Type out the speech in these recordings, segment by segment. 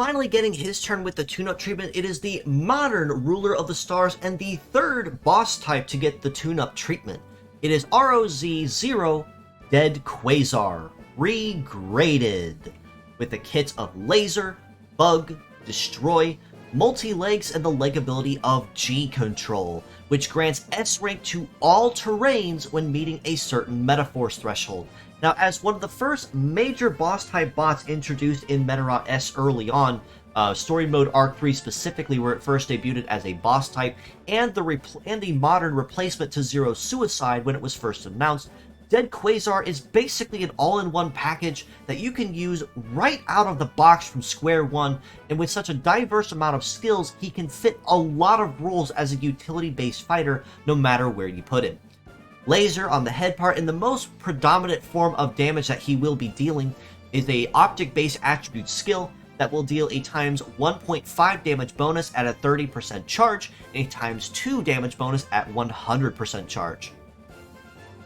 finally getting his turn with the Tuneup Treatment. It is the modern Ruler of the Stars and the third boss type to get the Tuneup Treatment. It is ROZ00 Dead Quasar, Regraded, with a kit of Laser, Bug, Destroy, Multi-Legs, and the leg ability of G-Control, which grants S rank to all terrains when meeting a certain Metaforce threshold. Now, as one of the first major boss-type bots introduced in Meta S early on, Story Mode Arc 3 specifically, where it first debuted as a boss type, and the modern replacement to Zero Suicide when it was first announced, Dead Quasar is basically an all-in-one package that you can use right out of the box from square one, and with such a diverse amount of skills, he can fit a lot of roles as a utility-based fighter no matter where you put him. Laser on the head part, and the most predominant form of damage that he will be dealing is a optic-based attribute skill that will deal a times 1.5 damage bonus at a 30% charge, and a times 2 damage bonus at 100% charge.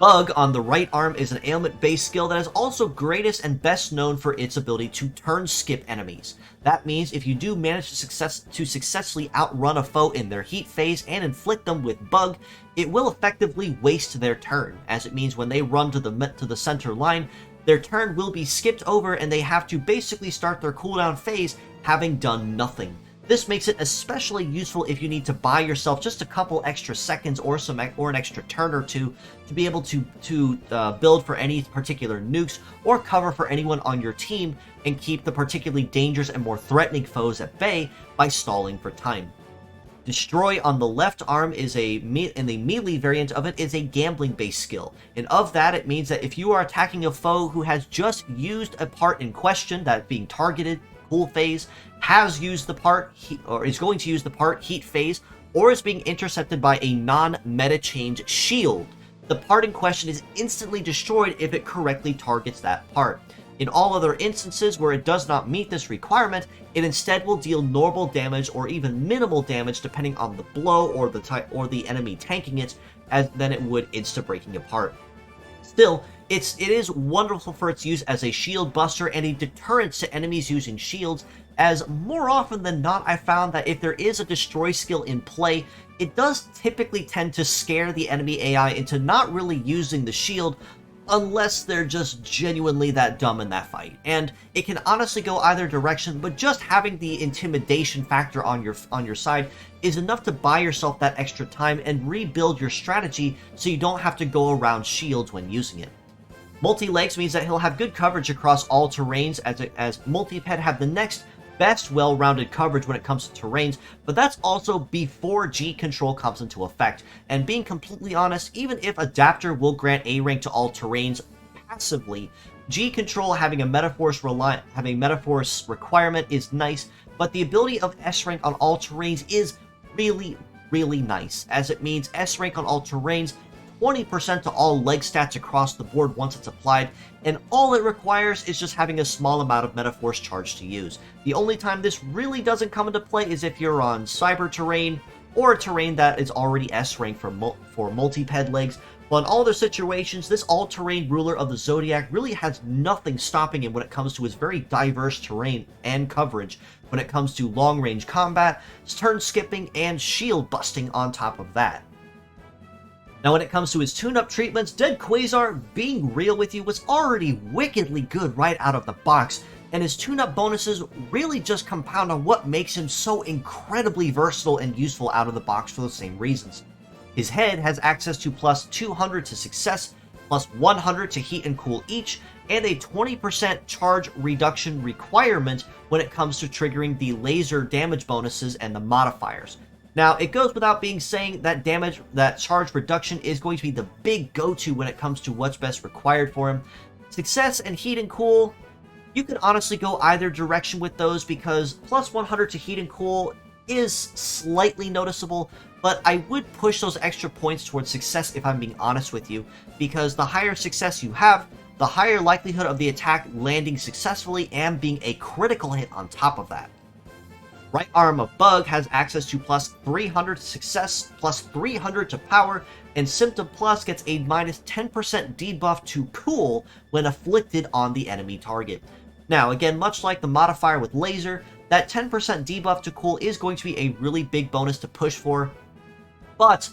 Bug on the right arm is an ailment-based skill that is also greatest and best known for its ability to turn skip enemies. That means if you do manage to successfully outrun a foe in their heat phase and inflict them with Bug, it will effectively waste their turn, as it means when they run to the center line, their turn will be skipped over and they have to basically start their cooldown phase having done nothing. This makes it especially useful if you need to buy yourself just a couple extra seconds or an extra turn or two to be able to build for any particular nukes or cover for anyone on your team and keep the particularly dangerous and more threatening foes at bay by stalling for time. Destroy on the left arm is in the melee variant of it is a gambling-based skill, and of that it means that if you are attacking a foe who has just used a part in question, that being targeted, cool phase, has used the part, or is going to use the part, heat phase, or is being intercepted by a non-meta change shield, the part in question is instantly destroyed if it correctly targets that part. In all other instances where it does not meet this requirement, it instead will deal normal damage or even minimal damage depending on the blow or the enemy tanking it, as then it would insta-breaking apart. Still, it is wonderful for its use as a shield buster and a deterrent to enemies using shields, as more often than not I found that if there is a destroy skill in play, it does typically tend to scare the enemy AI into not really using the shield unless they're just genuinely that dumb in that fight. And it can honestly go either direction, but just having the intimidation factor on your side is enough to buy yourself that extra time and rebuild your strategy so you don't have to go around shields when using it. Multi-legs means that he'll have good coverage across all terrains, as multi-pet have the next best well-rounded coverage when it comes to terrains, but that's also before G-Control comes into effect. And being completely honest, even if Adapter will grant A rank to all terrains passively, G-Control having a Metaforce requirement is nice, but the ability of S rank on all terrains is really, really nice, as it means S rank on all terrains, 20% to all leg stats across the board once it's applied, and all it requires is just having a small amount of Metaforce charge to use. The only time this really doesn't come into play is if you're on cyber terrain, or a terrain that is already S rank for multi-ped legs, but in all other situations, this all-terrain Ruler of the Zodiac really has nothing stopping him when it comes to his very diverse terrain and coverage when it comes to long-range combat, turn skipping, and shield busting on top of that. Now, when it comes to his tune-up treatments, Dead Quasar, being real with you, was already wickedly good right out of the box, and his tune-up bonuses really just compound on what makes him so incredibly versatile and useful out of the box for the same reasons. His head has access to plus 200 to success, plus 100 to heat and cool each, and a 20% charge reduction requirement when it comes to triggering the laser damage bonuses and the modifiers. Now, it goes without being saying that charge reduction is going to be the big go-to when it comes to what's best required for him. Success and heat and cool, you can honestly go either direction with those because plus 100 to heat and cool is slightly noticeable, but I would push those extra points towards success if I'm being honest with you, because the higher success you have, the higher likelihood of the attack landing successfully and being a critical hit on top of that. Right arm of Bug has access to plus 300 to success, plus 300 to power, and Symptom Plus gets a minus 10% debuff to cool when afflicted on the enemy target. Now, again, much like the modifier with Laser, that 10% debuff to cool is going to be a really big bonus to push for, but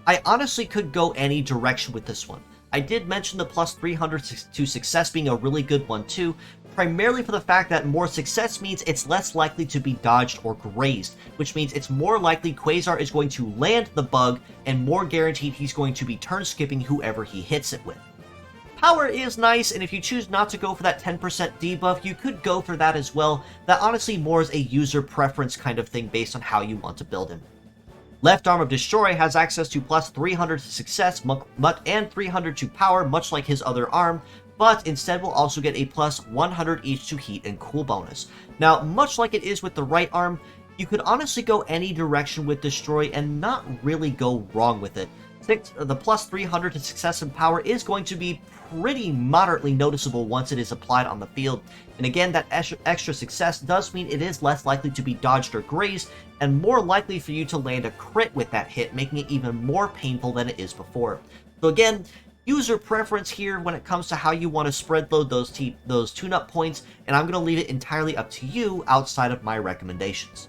I honestly could go any direction with this one. I did mention the plus 300 to success being a really good one too, primarily for the fact that more success means it's less likely to be dodged or grazed, which means it's more likely Quasar is going to land the bug and more guaranteed he's going to be turn skipping whoever he hits it with. Power is nice, and if you choose not to go for that 10% debuff, you could go for that as well. That honestly more is a user preference kind of thing based on how you want to build him. Left arm of Destroy has access to plus 300 to success and 300 to power, much like his other arm, but instead will also get a plus 100 each to heat and cool bonus. Now, much like it is with the right arm, you could honestly go any direction with Destroy and not really go wrong with it. The plus 300 to success and power is going to be pretty moderately noticeable once it is applied on the field, and again, that extra success does mean it is less likely to be dodged or grazed, and more likely for you to land a crit with that hit, making it even more painful than it is before. So again, user preference here when it comes to how you want to spread load those tune-up points, and I'm going to leave it entirely up to you outside of my recommendations.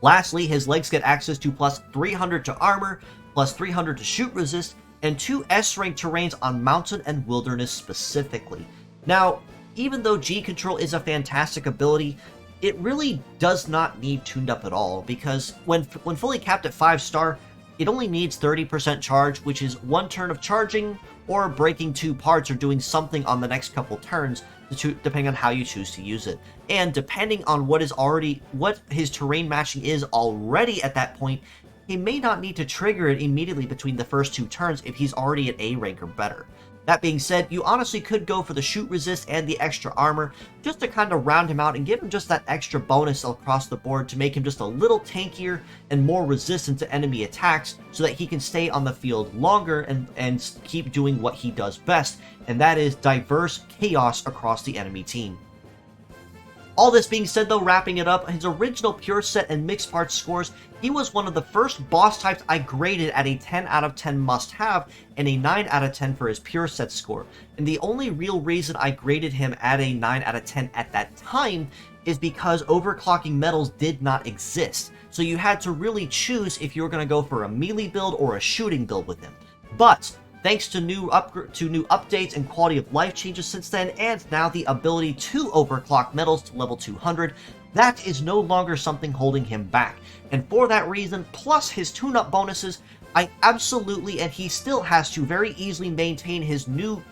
Lastly, his legs get access to plus 300 to armor, plus 300 to shoot resist, and 2 S-rank terrains on mountain and wilderness specifically. Now, even though G-Control is a fantastic ability, it really does not need tuned up at all, because when fully capped at 5-star, it only needs 30% charge, which is 1 turn of charging, or breaking 2 parts or doing something on the next couple turns, depending on how you choose to use it. And depending on what his terrain matching is already at that point, he may not need to trigger it immediately between the first 2 turns if he's already at A rank or better. That being said, you honestly could go for the shoot resist and the extra armor just to kind of round him out and give him just that extra bonus across the board to make him just a little tankier and more resistant to enemy attacks so that he can stay on the field longer and keep doing what he does best, and that is diverse chaos across the enemy team. All this being said though, wrapping it up, his original pure set and mixed parts scores, he was one of the first boss types I graded at a 10 out of 10 must-have and a 9 out of 10 for his pure set score. And the only real reason I graded him at a 9 out of 10 at that time is because overclocking metals did not exist. So you had to really choose if you were going to go for a melee build or a shooting build with him. But thanks to new updates and quality of life changes since then, and now the ability to overclock metals to level 200, that is no longer something holding him back. And for that reason, plus his tune-up bonuses, I absolutely, and he still has to very easily maintain his new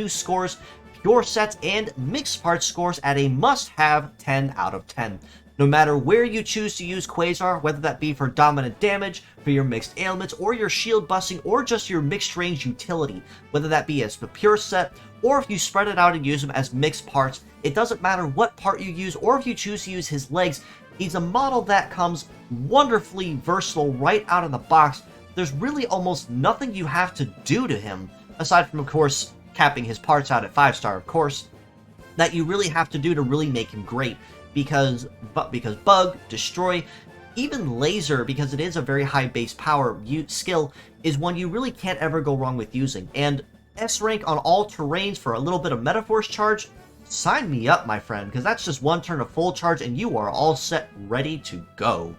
scores, pure sets, and mixed parts scores at a must-have 10 out of 10. No matter where you choose to use Quasar, whether that be for dominant damage, for your mixed ailments, or your shield busting, or just your mixed range utility, whether that be as the pure set, or if you spread it out and use them as mixed parts, it doesn't matter what part you use, or if you choose to use his legs, he's a model that comes wonderfully versatile right out of the box. There's really almost nothing you have to do to him, aside from, of course, capping his parts out at 5-star, of course, that you really have to do to really make him great. Because Bug, Destroy, even Laser, because it is a very high base power skill, is one you really can't ever go wrong with using. And S rank on all terrains for a little bit of Metaforce charge, sign me up, my friend, because that's just 1 turn of full charge and you are all set, ready to go.